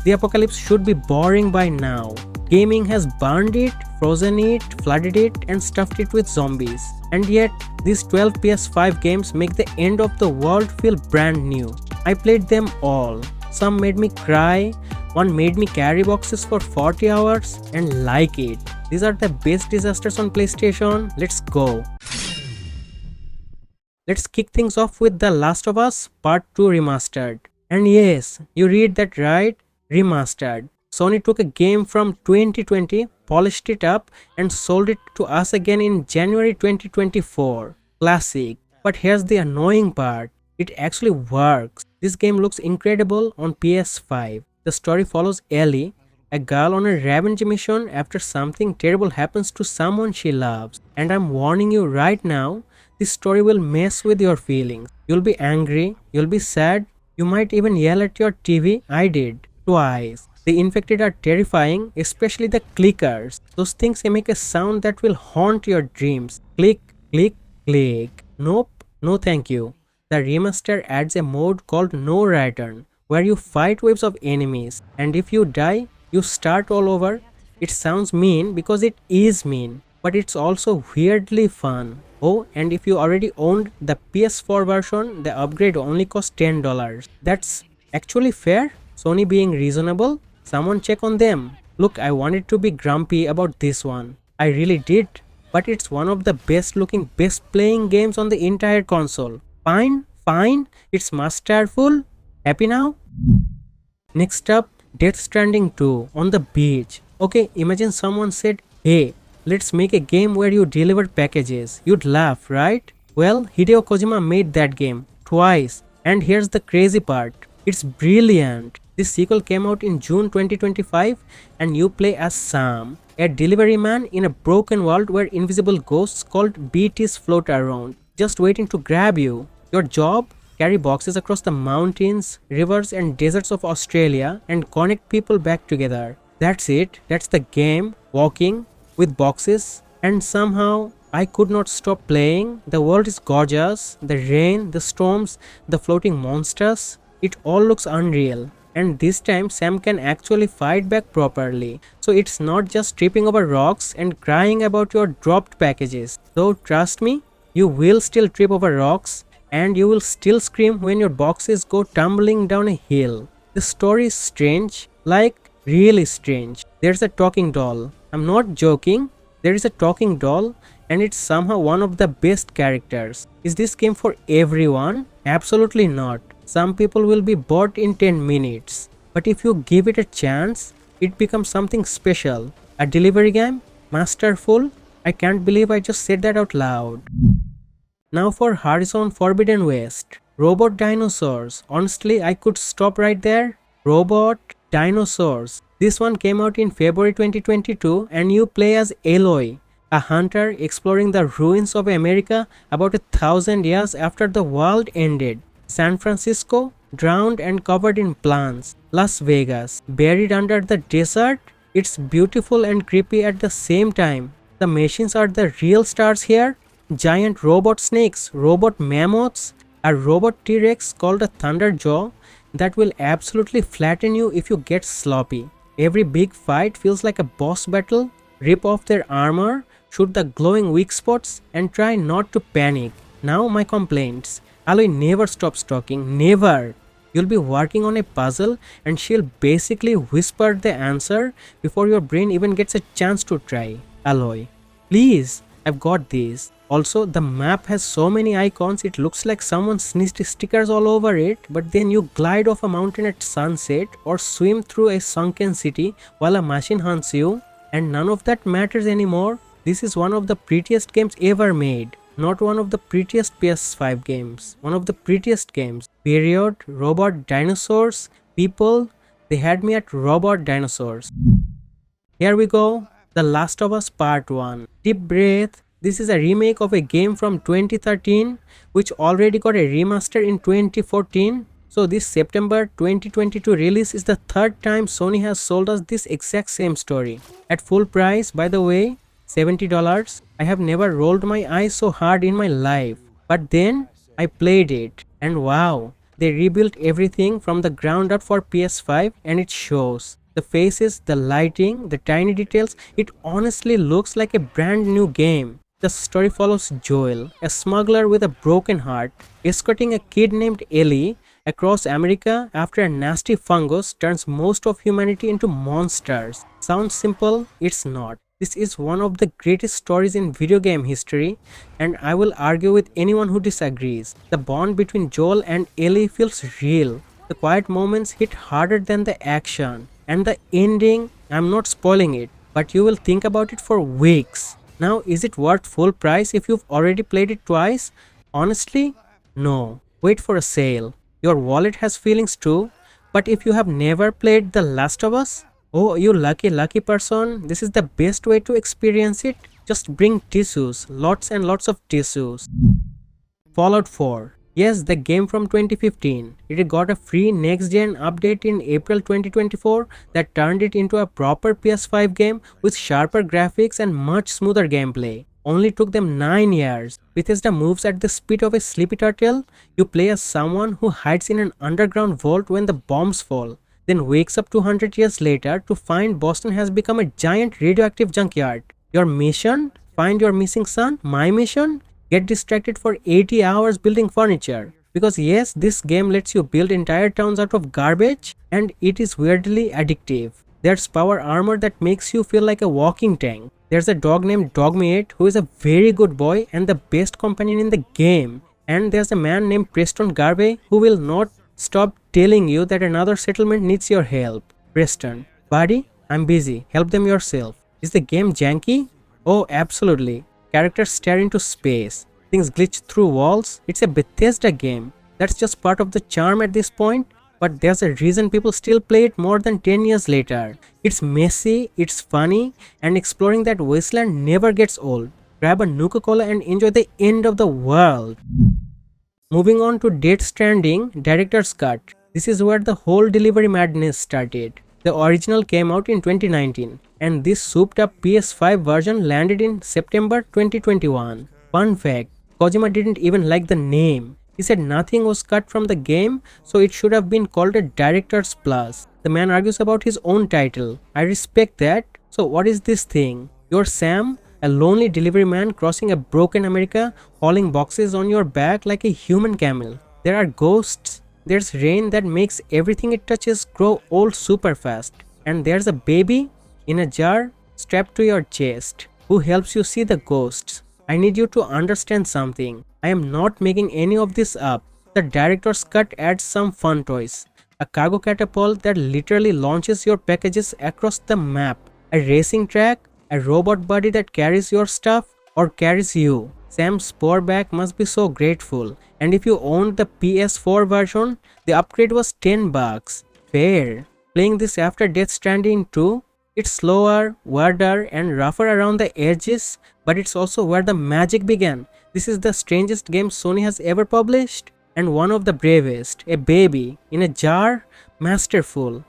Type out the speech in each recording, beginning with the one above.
The apocalypse should be boring by now. Gaming has burned it, frozen it, flooded it, and stuffed it with zombies. And yet, these 12 PS5 games make the end of the world feel brand new. I played them all. Some made me cry, one made me carry boxes for 40 hours and like it. These are the best disasters on PlayStation. Let's go. Let's kick things off with The Last of Us Part 2 Remastered. And yes, you read that right, Remastered. Sony took a game from 2020, polished it up, and sold it to us again in January 2024. Classic. But here's the annoying part. It actually works. This game looks incredible on PS5. The story follows Ellie, a girl on a revenge mission after something terrible happens to someone she loves. And I'm warning you right now, this story will mess with your feelings. You'll be angry, you'll be sad, you might even yell at your TV. I did. Twice. The infected are terrifying, especially the clickers. Those things make a sound that will haunt your dreams. Click, click, click. Nope, no thank you. The remaster adds a mode called No Return, where you fight waves of enemies, and if you die, you start all over. It sounds mean because it is mean, but it's also weirdly fun. Oh, and if you already owned the PS4 version, the upgrade only costs $10. That's actually fair. Sony being reasonable. Someone check on them. Look, I wanted to be grumpy about this one. I really did. But it's one of the best looking, best playing games on the entire console. Fine, fine. It's Masterful. Happy now? Next up, Death Stranding 2 on the beach. Okay, imagine someone said, hey, let's make a game where you deliver packages. You'd laugh, right? Well, Hideo Kojima made that game twice. And here's the crazy part. It's brilliant. This sequel came out in June 2025 and you play as Sam, a delivery man in a broken world where invisible ghosts called BTs float around, just waiting to grab you. Your job? Carry boxes across the mountains, rivers and deserts of Australia and connect people back together. That's it. That's the game. Walking with boxes. And somehow I could not stop playing. The world is gorgeous. The rain, the storms, the floating monsters. It all looks unreal. And this time Sam can actually fight back properly. So it's not just tripping over rocks and crying about your dropped packages. Though trust me, you will still trip over rocks and you will still scream when your boxes go tumbling down a hill. The story is strange, like really strange. There's a talking doll. I'm not joking. There is a talking doll and it's somehow one of the best characters. Is this game for everyone? Absolutely not. Some people will be bored in 10 minutes. But if you give it a chance, it becomes something special. A delivery game? Masterful? I can't believe I just said that out loud. Now for Horizon Forbidden West. Robot dinosaurs. Honestly, I could stop right there. Robot dinosaurs. This one came out in February 2022 and you play as Aloy, a hunter exploring the ruins of America about 1,000 years after the world ended. San Francisco, drowned and covered in plants. Las Vegas, buried under the desert. It's beautiful and creepy at the same time. The machines are the real stars here. Giant robot snakes, robot mammoths, a robot T-Rex called a Thunderjaw that will absolutely flatten you if you get sloppy. Every big fight feels like a boss battle. Rip off their armor, shoot the glowing weak spots and try not to panic. Now my complaints. Aloy never stops talking, never. You'll be working on a puzzle and she'll basically whisper the answer before your brain even gets a chance to try. Aloy, please, I've got this. Also, the map has so many icons it looks like someone sneezed stickers all over it, but then you glide off a mountain at sunset or swim through a sunken city while a machine hunts you, and none of that matters anymore. This is one of the prettiest games ever made. Not one of the prettiest PS5 games. One of the prettiest games. Period. Robot dinosaurs. People. They had me at robot dinosaurs. Here we go. The Last of Us Part 1. Deep breath. This is a remake of a game from 2013 which already got a remaster in 2014. So this September 2022 release is the third time Sony has sold us this exact same story. At full price, by the way, $70. I have never rolled my eyes so hard in my life. But then I played it and wow, They rebuilt everything from the ground up for PS5 and it shows. The faces, the lighting, the tiny details, it honestly looks like a brand new game. The story follows Joel, a smuggler with a broken heart, escorting a kid named Ellie across America after a nasty fungus turns most of humanity into monsters. Sounds simple? It's not. This is one of the greatest stories in video game history, and I will argue with anyone who disagrees. The bond between Joel and Ellie feels real. The quiet moments hit harder than the action. And the ending, I'm not spoiling it, but you will think about it for weeks. Now, is it worth full price if you've already played it twice? Honestly, no. Wait for a sale. Your wallet has feelings too. But if you have never played The Last of Us, oh, you lucky person, this is the best way to experience it. Just bring tissues, lots and lots of tissues. Fallout 4. Yes, the game from 2015. It got a free next-gen update in April 2024 that turned it into a proper PS5 game with sharper graphics and much smoother gameplay. Only took them 9 years. Bethesda moves at the speed of a sleepy turtle. You play as someone who hides in an underground vault when the bombs fall, then wakes up 200 years later to find Boston has become a giant radioactive junkyard. Your mission? Find your missing son? My mission? Get distracted for 80 hours building furniture. Because yes, this game lets you build entire towns out of garbage and it is weirdly addictive. There's power armor that makes you feel like a walking tank. There's a dog named Dogmeat who is a very good boy and the best companion in the game. And there's a man named Preston Garvey who will not stop telling you that another settlement needs your help. Preston, buddy, I'm busy. Help them yourself. Is the game janky? Oh, absolutely. Characters stare into space. Things glitch through walls. It's a Bethesda game. That's just part of the charm at this point. But there's a reason people still play it more than 10 years later. It's messy, it's funny, and exploring that wasteland never gets old. Grab a Nuka-Cola and enjoy the end of the world. Moving on to Death Stranding, Director's Cut. This is where the whole delivery madness started. The original came out in 2019, and this souped-up PS5 version landed in September 2021. Fun fact, Kojima didn't even like the name. He said nothing was cut from the game, so it should have been called a Director's Plus. The man argues about his own title. I respect that. So what is this thing? You're Sam, a lonely delivery man crossing a broken America, hauling boxes on your back like a human camel. There are ghosts. There's rain that makes everything it touches grow old super fast. And there's a baby in a jar strapped to your chest who helps you see the ghosts. I need you to understand something. I am not making any of this up. The director's cut adds some fun toys. A cargo catapult that literally launches your packages across the map. A racing track, a robot body that carries your stuff or carries you. Sam's poor back must be so grateful. And if you owned the PS4 version, the upgrade was $10. Fair. Playing this after Death Stranding 2, it's slower, weirder and rougher around the edges, but it's also where the magic began. This is the strangest game Sony has ever published and one of the bravest. A baby in a jar, Masterful.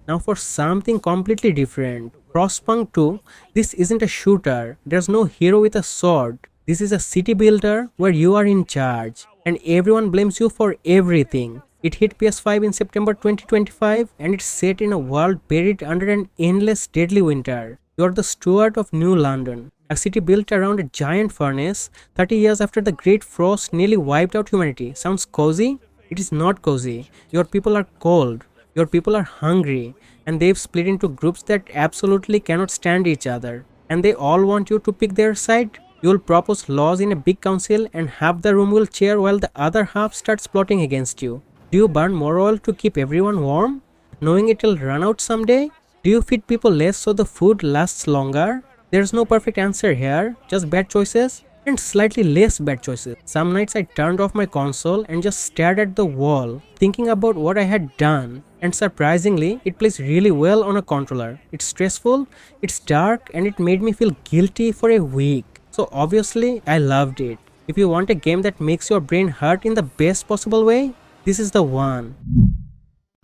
Now for something completely different. Frostpunk 2, this isn't a shooter. There's no hero with a sword. This is a city builder where you are in charge and everyone blames you for everything. It hit PS5 in September 2025 and it's set in a world buried under an endless deadly winter. You are the steward of New London, a city built around a giant furnace 30 years after the Great Frost nearly wiped out humanity. Sounds cozy? It is not cozy. Your people are cold. Your people are hungry. And they've split into groups that absolutely cannot stand each other. And they all want you to pick their side. You will propose laws in a big council and half the room will cheer while the other half starts plotting against you. Do you burn more oil to keep everyone warm, knowing it will run out someday? Do you feed people less so the food lasts longer? There's no perfect answer here, just bad choices and slightly less bad choices. Some nights I turned off my console and just stared at the wall, thinking about what I had done. And surprisingly, it plays really well on a controller. It's stressful, it's dark, and it made me feel guilty for a week. So obviously, I loved it. If you want a game that makes your brain hurt in the best possible way, this is the one.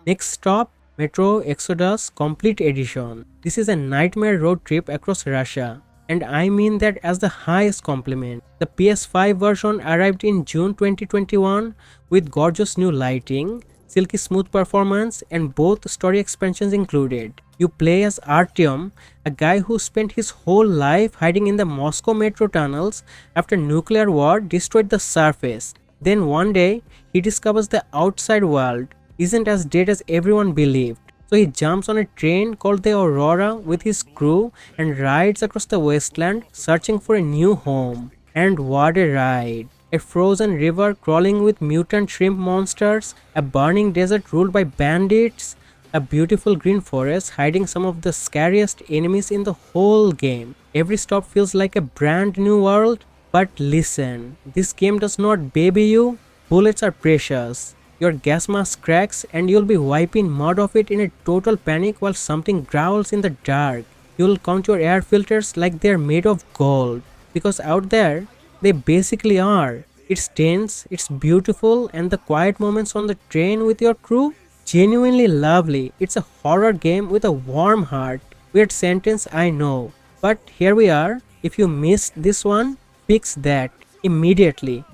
Next stop, Metro Exodus Complete Edition. This is a nightmare road trip across Russia. and I mean that as the highest compliment. The PS5 version arrived in June 2021 with gorgeous new lighting, silky smooth performance, and both story expansions included. You play as Artyom, a guy who spent his whole life hiding in the Moscow metro tunnels after nuclear war destroyed the surface. Then one day, he discovers the outside world isn't as dead as everyone believed. So he jumps on a train called the Aurora with his crew and rides across the wasteland searching for a new home. And what a ride! A frozen river crawling with mutant shrimp monsters, a burning desert ruled by bandits, a beautiful green forest hiding some of the scariest enemies in the whole game. Every stop feels like a brand new world. But listen, this game does not baby you. Bullets are precious. Your gas mask cracks and you'll be wiping mud off it in a total panic while something growls in the dark. You'll count your air filters like they're made of gold. Because out there, they basically are. It's tense, it's beautiful, and the quiet moments on the train with your crew, genuinely lovely. It's a horror game with a warm heart. Weird sentence, I know. But here we are. If you missed this one, fix that immediately.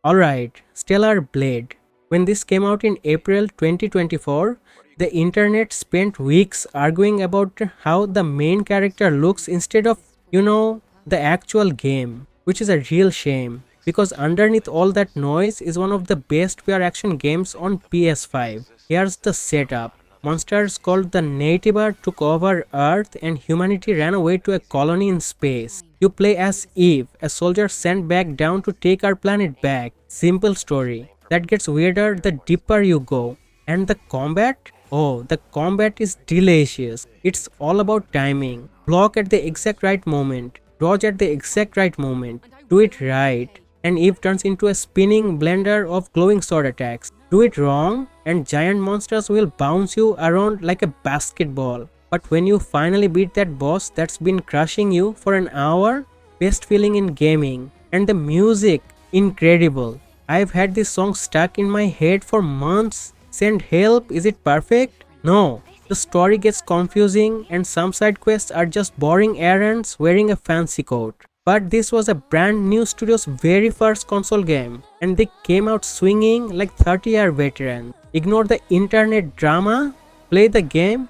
Alright, Stellar Blade. When this came out in April 2024, the internet spent weeks arguing about how the main character looks instead of, the actual game, which is a real shame because underneath all that noise is one of the best pure action games on PS5. Here's the setup. Monsters called the Nativar took over Earth and humanity ran away to a colony in space. You play as Eve, a soldier sent back down to take our planet back. Simple story. That gets weirder the deeper you go. And the combat? Oh, the combat is delicious. It's all about timing. Block at the exact right moment. Dodge at the exact right moment. Do it right, and Eve turns into a spinning blender of glowing sword attacks. Do it wrong, and giant monsters will bounce you around like a basketball. But when you finally beat that boss that's been crushing you for an hour, best feeling in gaming. And the music, incredible. I've had this song stuck in my head for months. Send help, is it perfect? No. The story gets confusing and some side quests are just boring errands wearing a fancy coat. But this was a brand new studio's very first console game and they came out swinging like 30-year veterans. Ignore the internet drama, play the game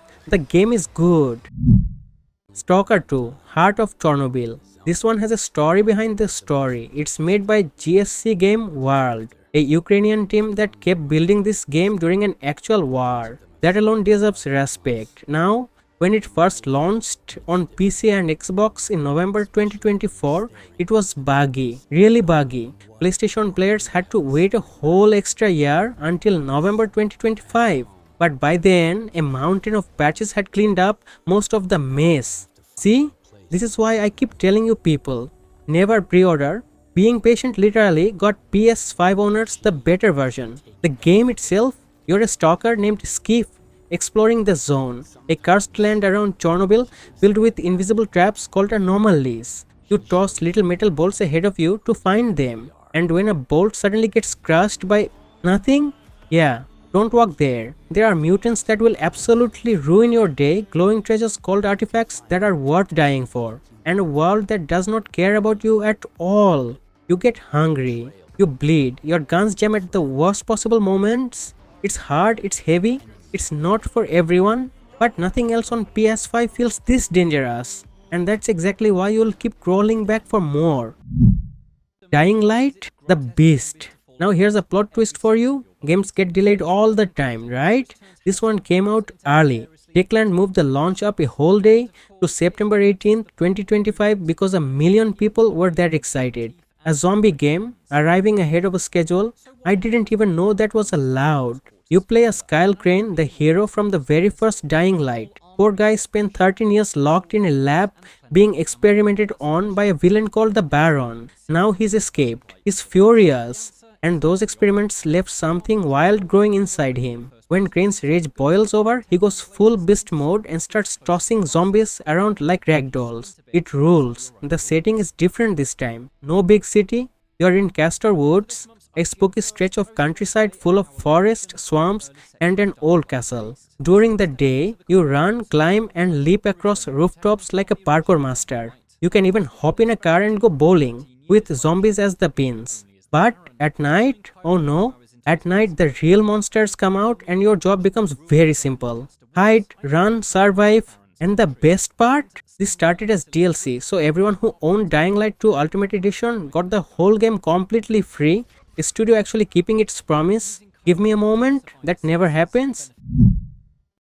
is good. Stalker 2, Heart of Chornobyl. This one has a story behind the story. It's made by GSC Game World, a Ukrainian team that kept building this game during an actual war. That alone deserves respect. Now, when it first launched on PC and Xbox in November 2024, it was buggy, really buggy. PlayStation players had to wait a whole extra year until November 2025. But by then, a mountain of patches had cleaned up most of the mess. See? This is why I keep telling you people, never pre-order. Being patient literally got PS5 owners the better version. The game itself, you're a stalker named Skiff, exploring the zone, a cursed land around Chornobyl filled with invisible traps called anomalies. You toss little metal bolts ahead of you to find them, and when a bolt suddenly gets crushed by nothing, don't walk there. There are mutants that will absolutely ruin your day, glowing treasures called artifacts that are worth dying for, and a world that does not care about you at all. You get hungry, you bleed, your guns jam at the worst possible moments. It's hard, it's heavy, it's not for everyone, but nothing else on PS5 feels this dangerous. And that's exactly why you'll keep crawling back for more. Dying Light, the Beast. Now here's a plot twist for you. Games get delayed all the time, right? This one came out early. Techland moved the launch up a whole day to September 18th, 2025 because a million people were that excited. A zombie game arriving ahead of a schedule. I didn't even know that was allowed. You play as K.R, the hero from the very first Dying Light. Poor guy spent 13 years locked in a lab being experimented on by a villain called the Baron. Now he's escaped. He's furious. And those experiments left something wild growing inside him. When Crane's rage boils over, he goes full beast mode and starts tossing zombies around like ragdolls. It rules. The setting is different this time. No big city. You're in Castor Woods, a spooky stretch of countryside full of forest, swamps, and an old castle. During the day, you run, climb, and leap across rooftops like a parkour master. You can even hop in a car and go bowling with zombies as the pins. But at night, oh no, at night the real monsters come out and your job becomes very simple. Hide, run, survive, and the best part? This started as DLC, so everyone who owned Dying Light 2 Ultimate Edition got the whole game completely free. Is studio actually keeping its promise? Give me a moment, that never happens.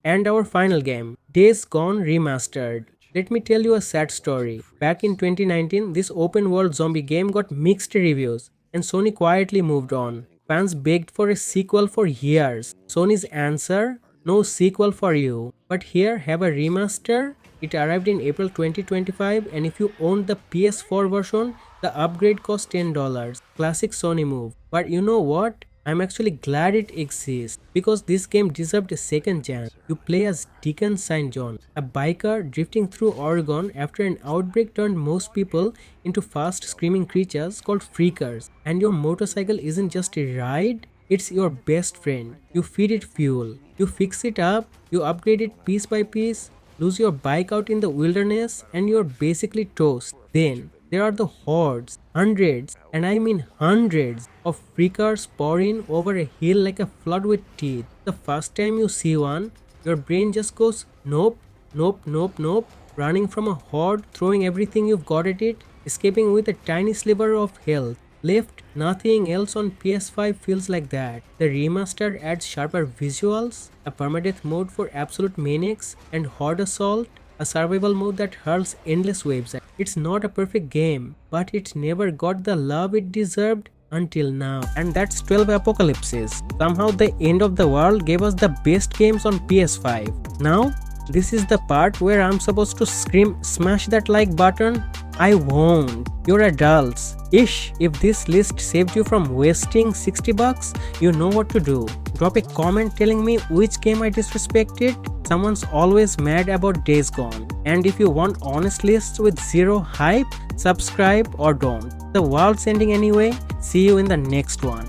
And our final game, Days Gone Remastered. Let me tell you a sad story. Back in 2019, this open world zombie game got mixed reviews, and Sony quietly moved on. Fans begged for a sequel for years. Sony's answer? No sequel for you. But here, have a remaster. It arrived in April 2025, and if you owned the PS4 version, the upgrade cost $10. Classic Sony move. But you know what? I'm actually glad it exists because this game deserved a second chance. You play as Deacon St. John, a biker drifting through Oregon after an outbreak turned most people into fast screaming creatures called freakers. And your motorcycle isn't just a ride, it's your best friend. You feed it fuel, you fix it up, you upgrade it piece by piece, lose your bike out in the wilderness, and you're basically toast. Then there are the hordes, hundreds, and I mean hundreds, of freakers pouring over a hill like a flood with teeth. The first time you see one, your brain just goes nope, nope, nope, nope, running from a horde, throwing everything you've got at it, escaping with a tiny sliver of health. Left, nothing else on PS5 feels like that. The remaster adds sharper visuals, a permadeath mode for absolute maniacs, and horde assault, a survival mode that hurls endless waves. It's not a perfect game, but it never got the love it deserved until now. And that's 12 Apocalypses. Somehow the end of the world gave us the best games on PS5. Now, this is the part where I'm supposed to scream smash that like button. I won't. You're adults. Ish, if this list saved you from wasting $60, you know what to do. Drop a comment telling me which game I disrespected. Someone's always mad about Days Gone. And if you want honest lists with zero hype, subscribe or don't. The world's ending anyway. See you in the next one.